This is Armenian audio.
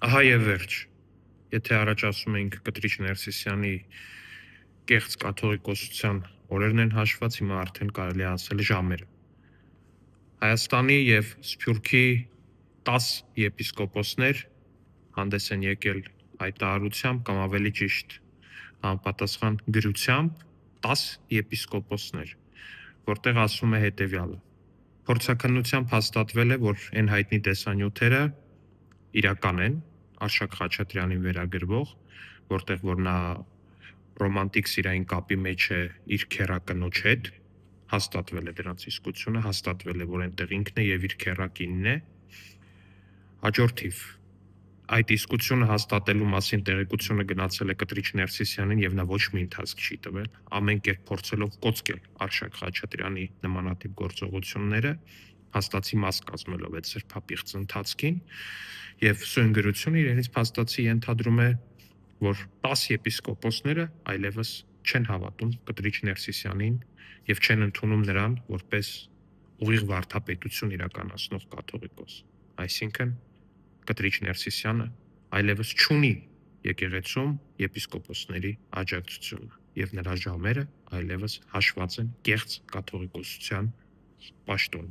Ահա եւ վերջ։ Եթե առաջ ասում էինք Կտրիչ Ներսիսյանի կեղծ կաթողիկոսության օրերն են հաշված, հիմա արդեն կարելի է ասել ժամերը։ Հայաստանի եւ Սփյուռքի 10 եպիսկոպոսներ հանդես են եկել հայտարարությամբ կամ ավելի ճիշտ համապատասխան գրությամբ 10 եպիսկոպոսներ, որտեղ ասում է հետեւյալը. Փորձաքննությամբ հաստատվել է, որ այն հայտնի տեսանյութերը իրական են, Արշակ Խաչատրյանին վերագրվող, որտեղ որ նա ռոմանտիկ սիրային կապի մեջ է իր քեռակնոջ հետ, հաստատվել է դրանց իսկությունը, հաստատվել է, որ այնտեղ ինքն է եւ իր քեռակինն է։ Հաջորդիվ այդ իսկությունը հաստատելու մասին տեղեկությունը գնացել է Կտրիչ Ներսիսյանին եւ նա ոչ մի ընթացք չի տվել, ամեն կերպ փորձելով կոծկել Արշակ Խաչատրյանի նմանատիպ գործողությունները, փաստացի մաս կազմելով այդ սրբապիղծ ընթացքին, եւ Սույն գրությունը իրենից փաստացի ենթադրում է, որ 10 եպիսկոպոսները այլևս չեն հավատում Կտրիչ Ներսիսյանին եւ չեն ընդունում նրան որպես ուղիղ վարդապետություն իրականացնող կաթողիկոս։ Այսինքն Կտրիչ Ներսիսյանը այլևս չունի եկեղեցում եպիսկոպոսների աջակցությունը եւ նրա ժամերը այլևս հաշված են կեղծ կաթողիկոսության պաշտոն։